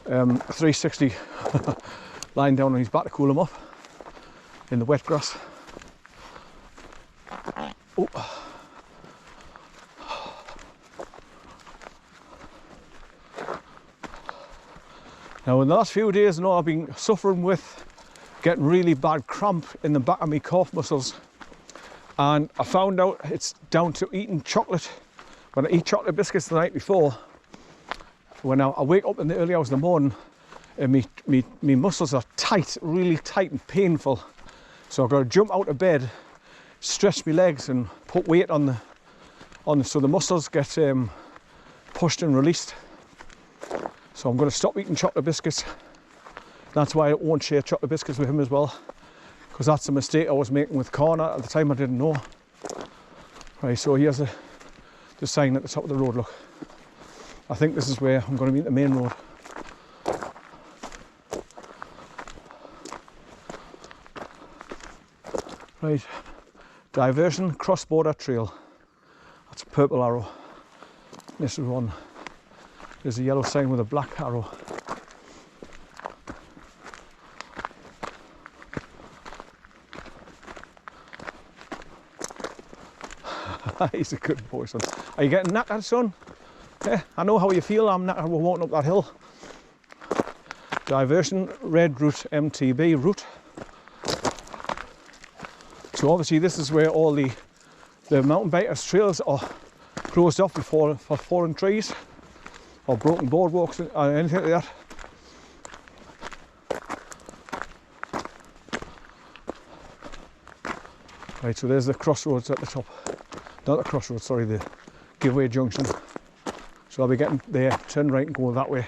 360 lying down on his back to cool him up in the wet grass. Oh. Now in the last few days now I've been suffering with getting really bad cramp in the back of my calf muscles, and I found out it's down to eating chocolate. When I eat chocolate biscuits the night before, when I wake up in the early hours of the morning, me muscles are tight, really tight and painful. So I've got to jump out of bed, stretch my legs and put weight on the so the muscles get pushed and released. So I'm going to stop eating chocolate biscuits. That's why I won't share chocolate biscuits with him as well, because that's a mistake I was making with Connor at the time. I didn't know. Right, so here's the sign at the top of the road, look. I think this is where I'm going to meet the main road. Right, diversion, cross-border trail. That's a purple arrow. This is one. There's a yellow sign with a black arrow. He's a good boy, son. Are you getting knackered, son? Yeah, I know how you feel. I'm knackered. We're walking up that hill. Diversion, red route, MTB route. So obviously this is where all the mountain bikers trails are closed off for fallen trees or broken boardwalks or anything like that. Right, so there's the crossroads at the top. Not the crossroads, sorry, the giveaway junction. So I'll be getting there, turn right and go that way.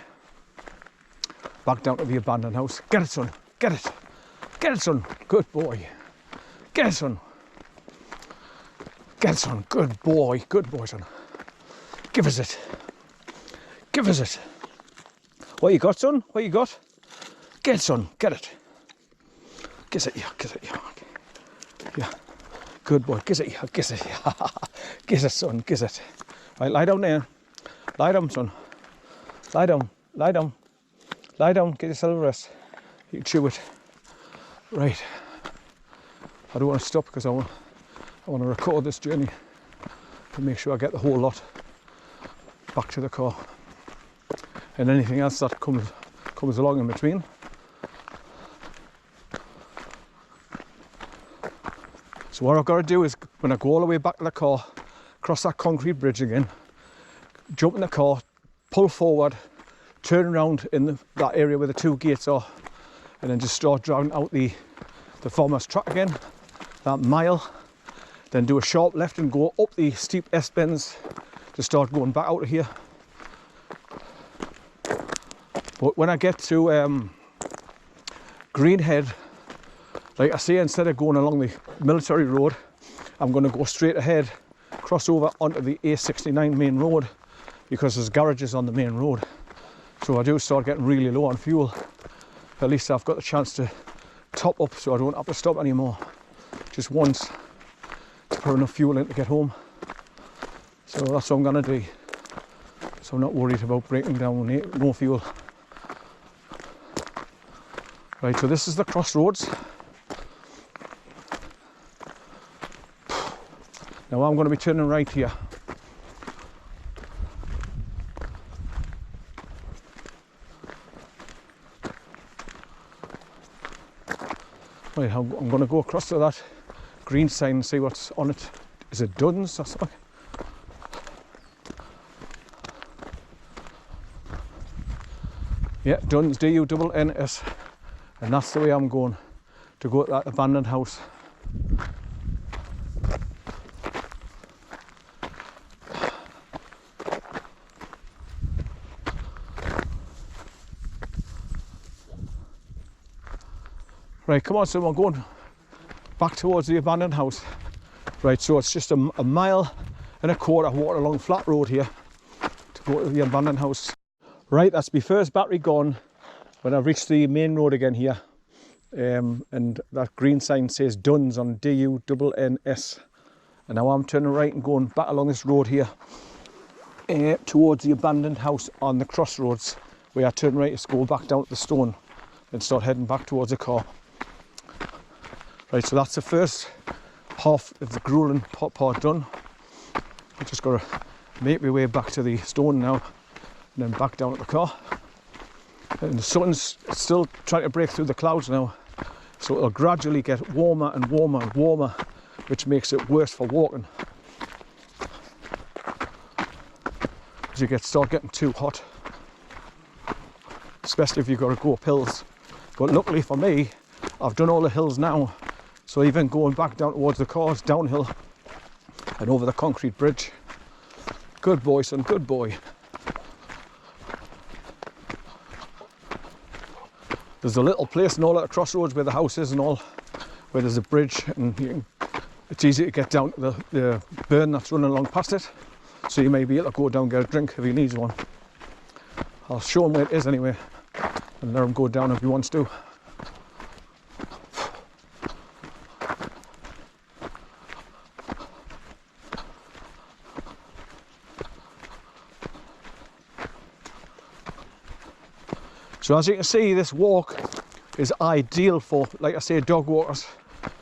Back down to the abandoned house. Get it, son, get it. Get it, son, good boy. Get it, son. Get it, son, good boy, son. Give us it. Give us it. What you got, son? What you got? Get it, son, get it. Kiss it, yeah, kiss it, yeah. Yeah. Good boy, kiss it, yeah, kiss it, yeah. Kiss it, son, kiss it. Right, lie down there. Lie down, son. Lie down, lie down. Lie down, get yourself a rest. You can chew it. Right. I don't want to stop because I want to record this journey to make sure I get the whole lot back to the car. And anything else that comes along in between. So what I've got to do is, when I go all the way back to the car, cross that concrete bridge again, jump in the car, pull forward, turn around in that area where the two gates are, and then just start driving out the farmer's track again, that mile, then do a sharp left and go up the steep S-bends to start going back out of here. But when I get to Greenhead, like I say, instead of going along the military road, I'm going to go straight ahead, cross over onto the A69 main road, because there's garages on the main road. So I do start getting really low on fuel. At least I've got the chance to top up so I don't have to stop anymore. Just once to put enough fuel in to get home. So that's what I'm going to do. So I'm not worried about breaking down, no fuel. Right, so this is the crossroads. Now I'm going to be turning right here. Right, I'm going to go across to that green sign and see what's on it. Is it Duns or something? Yeah, Duns, D-U-N-N-S. And that's the way I'm going, to go to that abandoned house. Right, come on, so I'm going back towards the abandoned house. Right, so it's just a mile and a quarter walk along flat road here to go to the abandoned house. Right, that's my first battery gone when I've reached the main road again here. And that green sign says Duns on D-U-N-N-S. And now I'm turning right and going back along this road here towards the abandoned house on the crossroads where I turn right is go back down to the stone and start heading back towards the car. Right, so that's the first half of the grueling part done. I've just got to make my way back to the stone now and then back down to the car. And the sun's still trying to break through the clouds now, so it'll gradually get warmer and warmer and warmer, which makes it worse for walking. As you start getting too hot, especially if you've got to go up hills. But luckily for me, I've done all the hills now, so even going back down towards the cars, downhill and over the concrete bridge. Good boy, son, good boy. There's a little place and all at the crossroads where the house is and all, where there's a bridge, and it's easy to get down to the burn that's running along past it. So you may be able to go down and get a drink if he needs one. I'll show him where it is anyway, and let him go down if he wants to. So as you can see, this walk is ideal for, like I say, dog walkers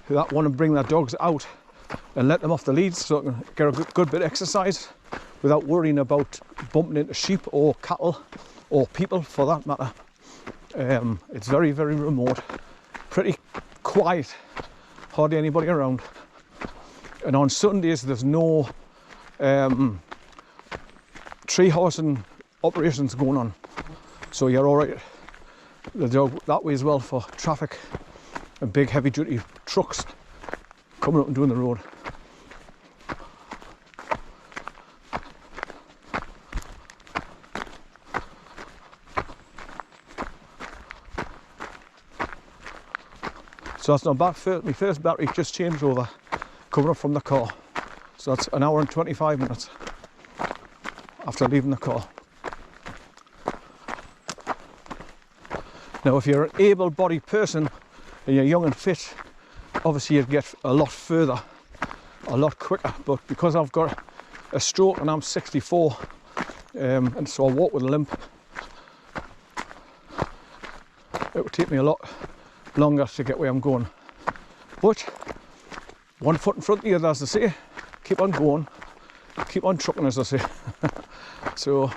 who want to bring their dogs out and let them off the leads so they can get a good bit of exercise without worrying about bumping into sheep or cattle or people for that matter. It's very, very remote, pretty quiet, hardly anybody around. And on Sundays there's no tree horsing operations going on, so you're all right. The dog that way as well for traffic and big heavy duty trucks coming up and doing the road. So that's not bad. My first battery just changed over coming up from the car, so that's an hour and 25 minutes after leaving the car. Now if you're an able-bodied person and you're young and fit, obviously you'd get a lot further, a lot quicker, but because I've got a stroke and I'm 64, and so I walk with a limp, it would take me a lot longer to get where I'm going. But one foot in front of the other, as they say, keep on going, keep on trucking, as I say. So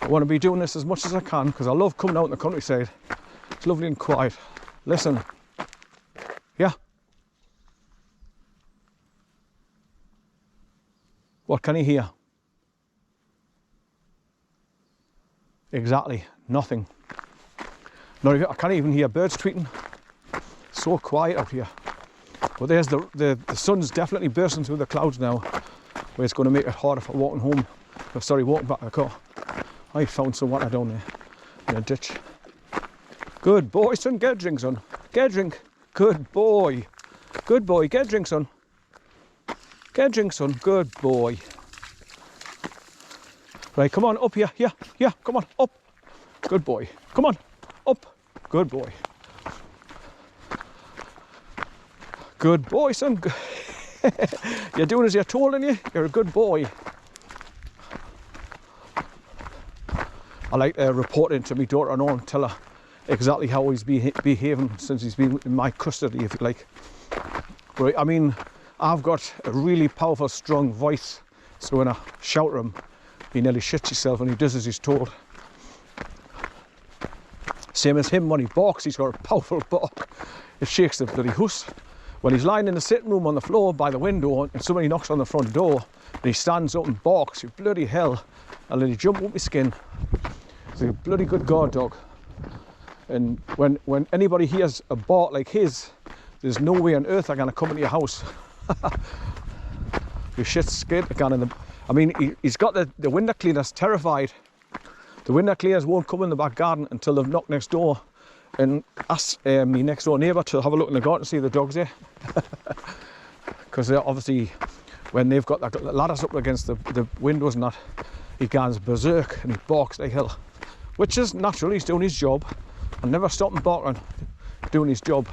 I want to be doing this as much as I can because I love coming out in the countryside. It's lovely and quiet. Listen. Yeah. What can you hear? Exactly nothing. Not even, I can't even hear birds tweeting. So quiet out here. But there's the sun's definitely bursting through the clouds now, where it's going to make it harder for walking home. Oh, sorry, walking back to the car. I found some water down there in a ditch. Good boy, son. Get a drink, son. Get a drink. Good boy. Good boy. Get a drink, son. Get a drink, son. Good boy. Right, come on, up here. Yeah, yeah, come on, up. Good boy. Come on, up. Good boy. Good boy, son. You're doing as you're told, aren't you? You're a good boy. I like reporting to my daughter and all and tell her exactly how he's behaving since he's been in my custody, if you like. Right, I mean, I've got a really powerful, strong voice, so when I shout at him, he nearly shits himself and he does as he's told. Same as him, when he barks, he's got a powerful bark. It shakes the bloody house. When he's lying in the sitting room on the floor by the window and somebody knocks on the front door and he stands up and barks, you bloody hell, and then he jump up my skin. He's a bloody good guard dog. And when anybody hears a bark like his, there's no way on earth they're going to come into your house. Your shit's scared again. I mean, he's got the window cleaners terrified. The window cleaners won't come in the back garden until they've knocked next door and asked me next door neighbour to have a look in the garden to see if the dog's there. Because obviously, when they've got the ladders up against the windows and that, he goes berserk and he barks like hell. Which is natural, he's doing his job. And never stop him barking, doing his job.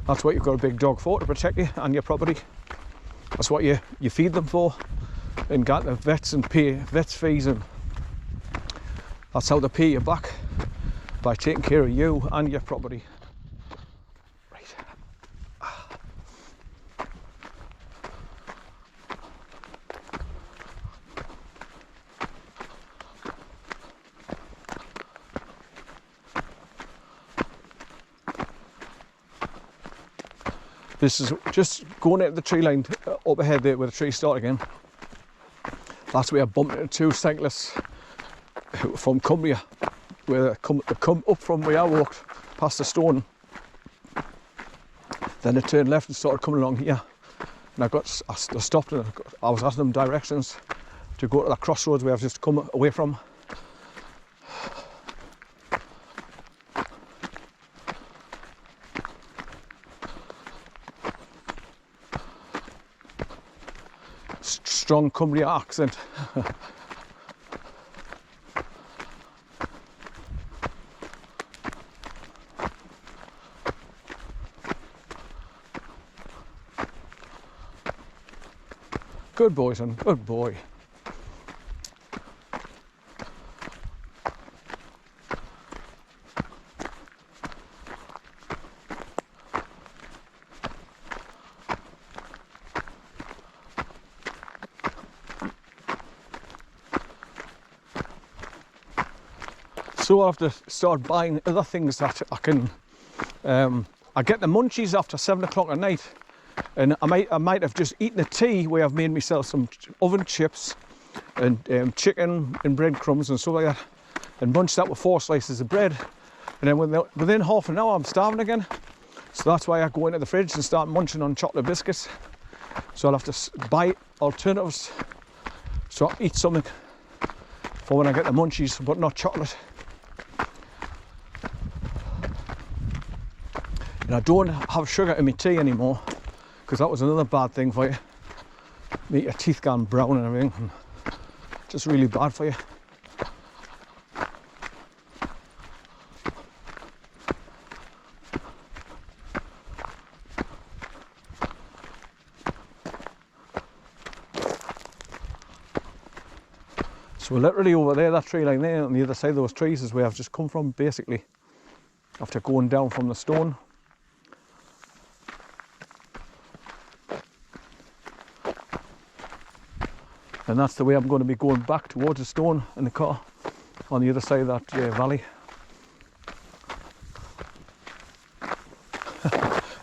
That's what you've got a big dog for, to protect you and your property. That's what you feed them for. And get the vets and pay vets fees and That's how they pay you back, by taking care of you and your property. Right. This is just going into the tree line up ahead there where the trees start again. That's where I bumped into two cyclists from Cumbria, where they come up from where I walked past the stone. Then they turned left and started coming along here. And I stopped and I was asking them directions to go to that crossroads where I've just come away from. Strong Cumbria accent. Good boy, son, good boy. So I have to start buying other things that I can. I get the munchies after 7 o'clock at night, and I might have just eaten a tea where I've made myself some oven chips and chicken and breadcrumbs and stuff like that, and munched that with 4 slices of bread, and then within half an hour I'm starving again. So that's why I go into the fridge and start munching on chocolate biscuits. So I'll have to buy alternatives, so I'll eat something for when I get the munchies, but not chocolate. And I don't have sugar in my tea anymore, because that was another bad thing for you. Make your teeth gone brown and everything. And just really bad for you. So we're literally over there, that tree line there, on the other side of those trees is where I've just come from, basically, after going down from the stone. And that's the way I'm going to be going back towards the stone in the car on the other side of that valley.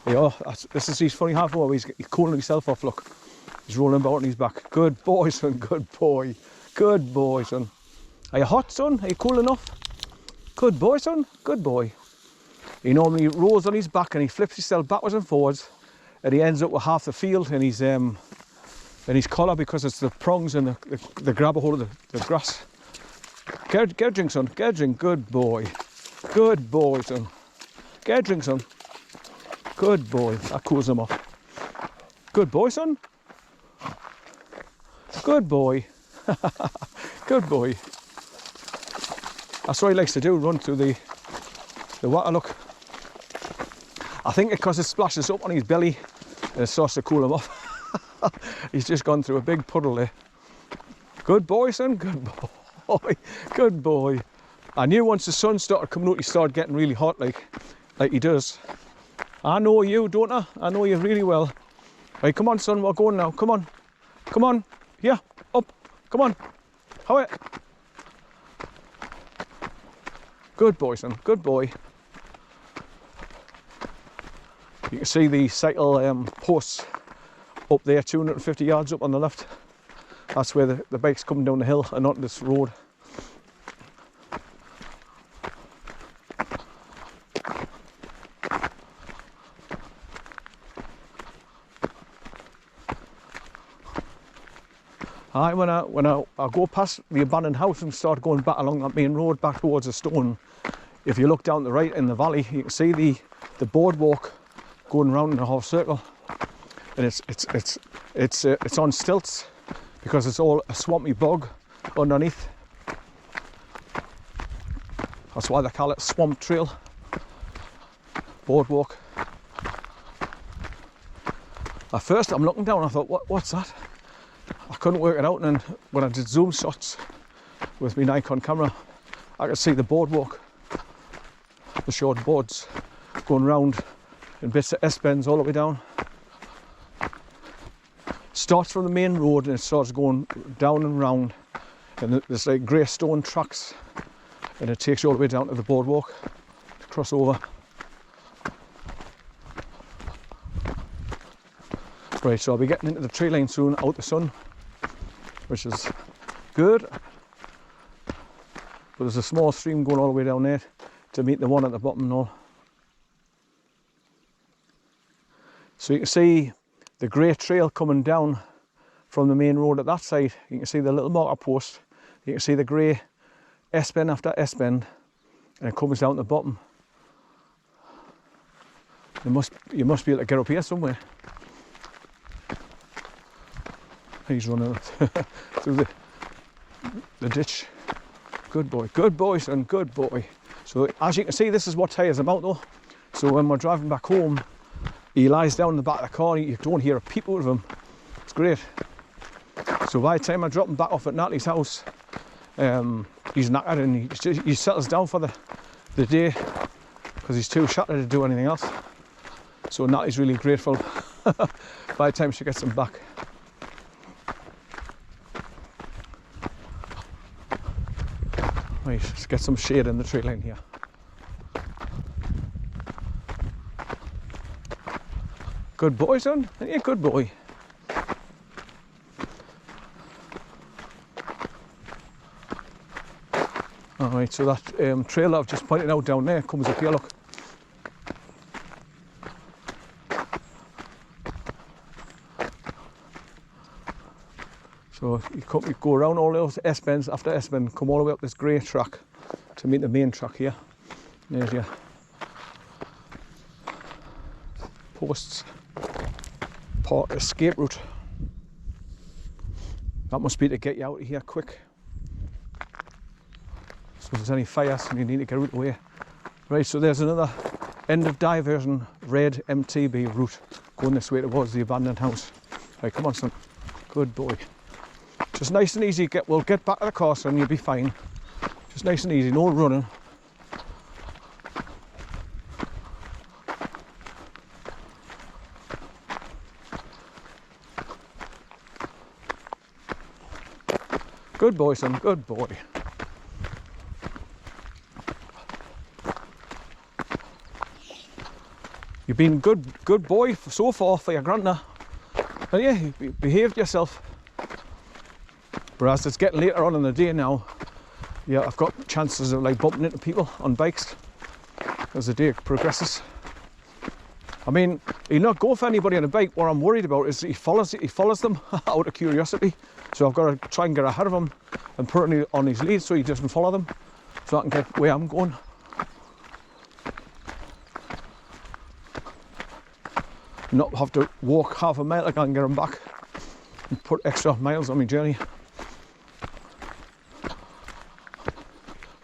Yeah, this is his funny half hour. He's cooling himself off, look. He's rolling about on his back. Good boy, son, good boy. Good boy, son. Are you hot, son? Are you cool enough? Good boy, son, good boy. He normally rolls on his back and he flips himself backwards and forwards, and he ends up with half the field in his collar, because it's the prongs and the grab a hold of the grass. Get a drink, son. Get a drink. Good boy. Good boy, son. Get a drink, son. Good boy. That cools him off. Good boy, son. Good boy. Good boy. That's what he likes to do, run through the water, look. I think because it splashes up on his belly and it starts to cool him off. He's just gone through a big puddle there. Good boy, son, good boy, good boy. I knew once the sun started coming out, he started getting really hot, like he does. I know you, don't I? I know you really well. Right, come on, son, we're going now. Come on, come on, here, up, come on. How it? Good boy, son, good boy. You can see the cycle posts up there, 250 yards up on the left. That's where the bike's coming down the hill and onto this road. When I go past the abandoned house and start going back along that main road back towards the stone, if you look down the right in the valley, you can see the boardwalk going round in a half circle. And it's on stilts because it's all a swampy bog underneath. That's why they call it Swamp Trail Boardwalk. At first I'm looking down, I thought, what's that? I couldn't work it out, and then when I did zoom shots with my Nikon camera, I can see the boardwalk, the short boards going round in bits of S-bends all the way down. Starts from the main road and it starts going down and round, and there's like grey stone tracks, and it takes you all the way down to the boardwalk to cross over. Right, so I'll be getting into the tree line soon, out the sun, which is good. But there's a small stream going all the way down there to meet the one at the bottom and all. So you can see the grey trail coming down from the main road at that side. You can see the little marker post. You can see the grey S-bend after S-bend, and it comes down to the bottom. You must be able to get up here somewhere. He's running through the ditch. Good boy son, good boy. So as you can see, this is what tires him out though. So when we're driving back home, he lies down in the back of the car, you don't hear a peep out of him. It's great. So by the time I drop him back off at Natalie's house, he's knackered and he settles down for the day because he's too shattered to do anything else. So Natalie's really grateful by the time she gets him back. Right, let's get some shade in the tree line here. Good boy, son. Ain't you a good boy? Alright, so that trail I've just pointed out down there comes up here, look. So you go around all those S-bends after S-bend, come all the way up this grey track to meet the main track here. There's your posts, escape route. That must be to get you out of here quick. So if there's any fires and you need to get out of the way. Right, so there's another end of diversion red MTB route going this way towards the abandoned house. Right, come on son, good boy. Just nice and easy, we'll get back to the car son, you'll be fine. Just nice and easy, no running. Good boy son, good boy. You've been good boy so far for your grandma. And yeah, you behaved yourself. But as it's getting later on in the day now, yeah, I've got chances of like bumping into people on bikes as the day progresses. I mean, he'll not go for anybody on a bike. What I'm worried about is he follows them out of curiosity. So I've got to try and get ahead of him and put it on his lead so he doesn't follow them, so I can get where I'm going. Not have to walk half a mile again and get him back and put extra miles on my journey.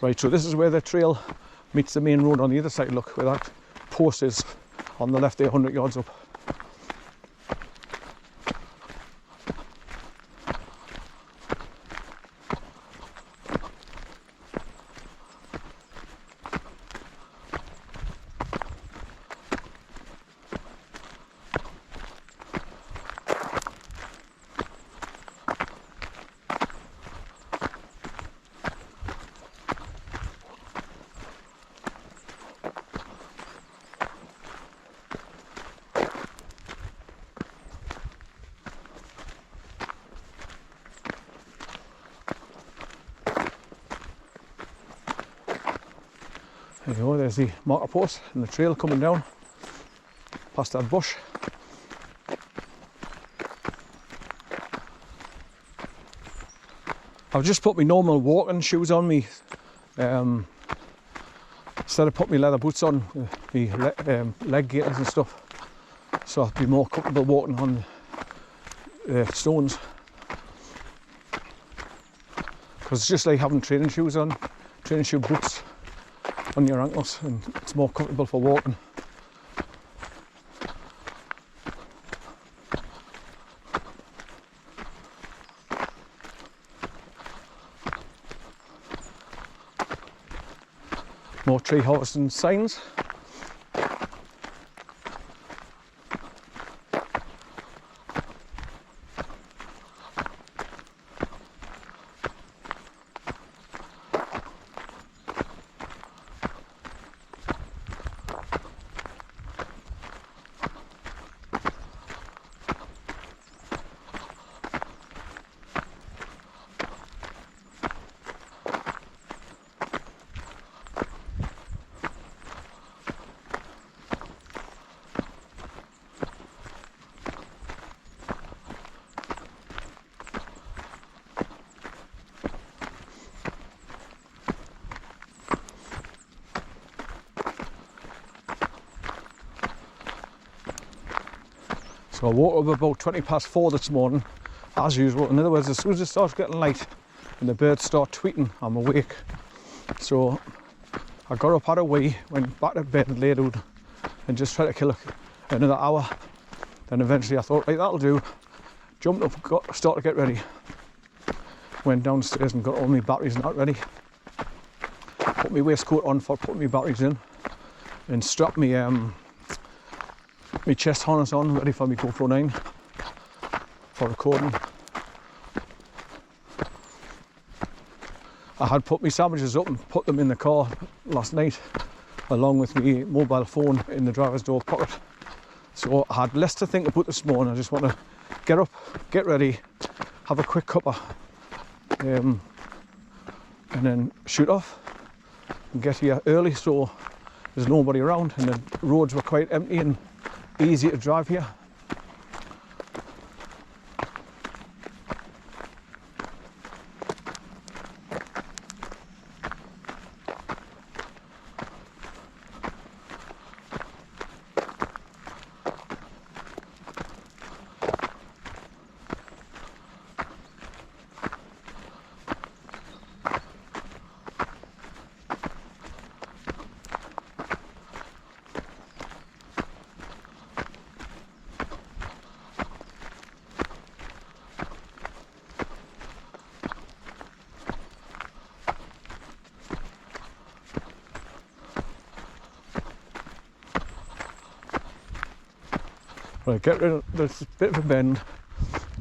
Right, so this is where the trail meets the main road on the other side. Look where that post is on the left there, 100 yards up. There you go, there's the marker post and the trail coming down past that bush. I've just put my normal walking shoes on me instead of putting my leather boots on, the leg gaiters and stuff, so I'll be more comfortable walking on stones. Because it's just like having training shoes on, training shoe boots on your ankles, and it's more comfortable for walking. More tree harvesting signs. So I woke up about 20 past 4 this morning, as usual. In other words, as soon as it starts getting light and the birds start tweeting, I'm awake. So I got up, had a wee, went back to bed and laid out and just tried to kill another hour. Then eventually I thought, right, that'll do. Jumped up, started to get ready. Went downstairs and got all my batteries and that ready. Put my waistcoat on for putting my batteries in and strapped my chest harness on, ready for my GoPro 9 for recording. I had put my sandwiches up and put them in the car last night, along with my mobile phone in the driver's door pocket. So I had less to think about this morning. I just want to get up, get ready, have a quick cuppa, and then shoot off and get here early so there's nobody around, and the roads were quite empty and easy to drive here. Right, get rid of, there's a bit of a bend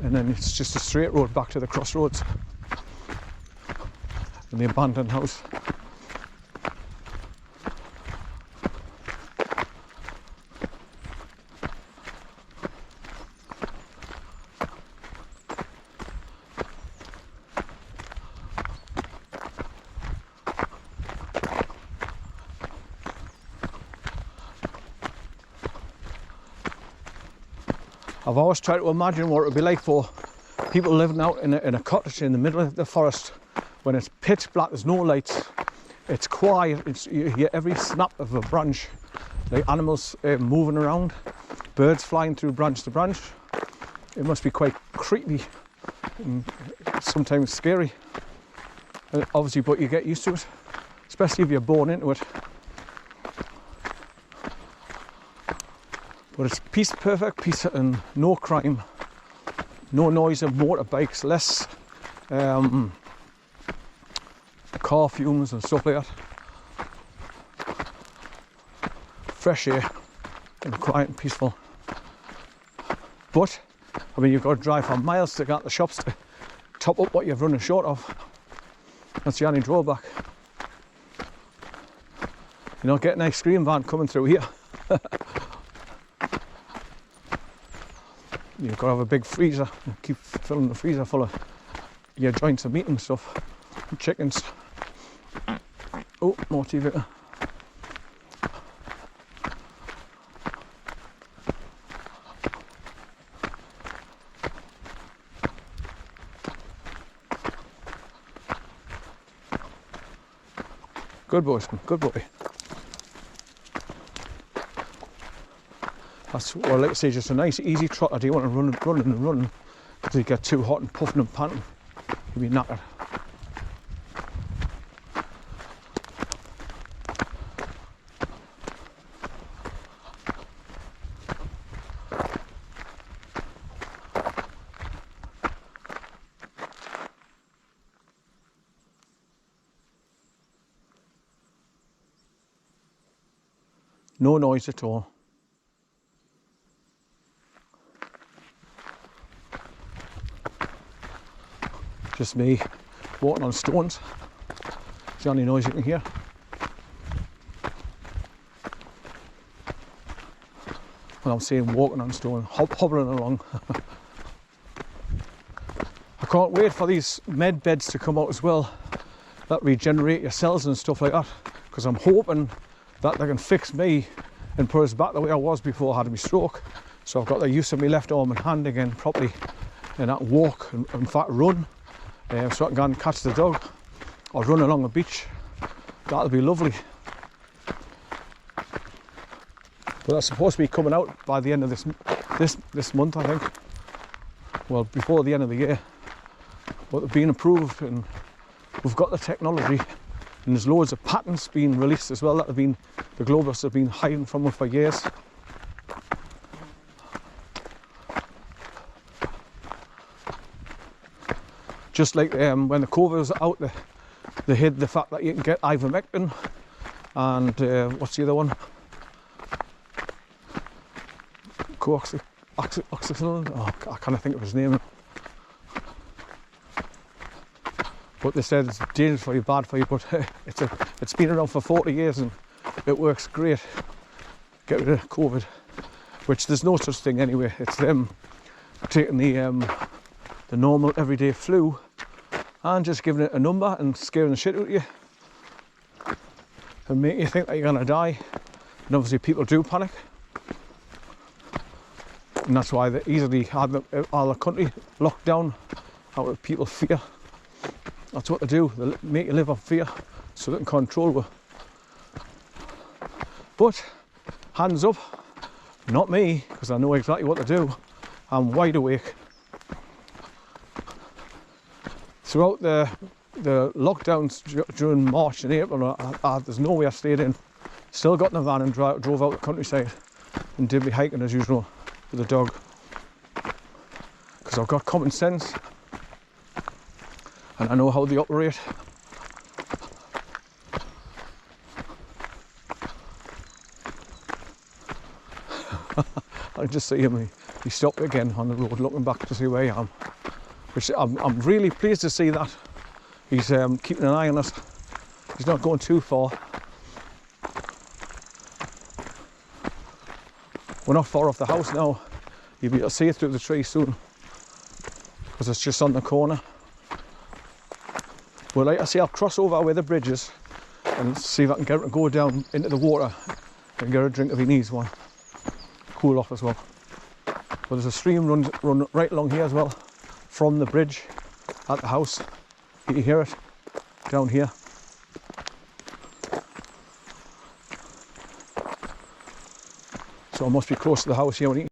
and then it's just a straight road back to the crossroads and the abandoned house. I've always tried to imagine what it would be like for people living out in a cottage in the middle of the forest when it's pitch black, there's no lights, it's quiet, you hear every snap of a branch, like animals moving around, birds flying through branch to branch. It must be quite creepy and sometimes scary. Obviously, but you get used to it, especially if you're born into it. But it's perfect peace and no crime, no noise of motorbikes, less car fumes and stuff like that. Fresh air and quiet and peaceful. But, I mean, you've got to drive for miles to get to the shops to top up what you've running short of. That's the only drawback. You're not getting an ice cream van coming through here. You've got to have a big freezer and keep filling the freezer full of your joints of meat and stuff, and chickens. Oh, more TV. Good boy, son, good boy. That's what I like to say, just a nice easy trot. I don't want to run because you get too hot and puffing and panting. You'll be knackered. No noise at all. Just me walking on stones. It's the only noise you can hear. When I'm saying walking on stone, hobbling along. I can't wait for these med beds to come out as well, that regenerate your cells and stuff like that, because I'm hoping that they can fix me and put us back the way I was before I had my stroke. So I've got the use of my left arm and hand again properly, and I can walk and in fact run, so I can go and catch the dog or run along the beach. That'll be lovely. But that's supposed to be coming out by the end of this month, I think. Well, before the end of the year. But they've been approved and we've got the technology, and there's loads of patents being released as well that have been, the globalists have been hiding from them for years. Just like when the COVID was out, they hid the fact that you can get ivermectin and what's the other one? Oxycillin? Oh, I can't think of his name. But they said it's dangerous for you, bad for you, but it's been around for 40 years and it works great. Get rid of COVID, which there's no such thing anyway. It's them taking the normal everyday flu and just giving it a number and scaring the shit out of you and making you think that you're gonna die. And obviously people do panic. And that's why they easily had all the country locked down out of people's fear. That's what they do, they make you live on fear so they can control you. But hands up, not me, because I know exactly what to do. I'm wide awake. Throughout the lockdowns during March and April, there's no way I stayed in. Still got in the van and drove out the countryside and did me hiking as usual with the dog. Because I've got common sense and I know how they operate. I just see him, he stopped again on the road looking back to see where I am. Which I'm really pleased to see that. He's keeping an eye on us. He's not going too far. We're not far off the house now. You'll be able to see it through the trees soon, because it's just on the corner. Well, like I say, I'll cross over where the bridge is and see if I can go down into the water and get a drink if he needs one. Cool off as well. But there's a stream run right along here as well, from the bridge at the house. You can hear it down here. So I must be close to the house here when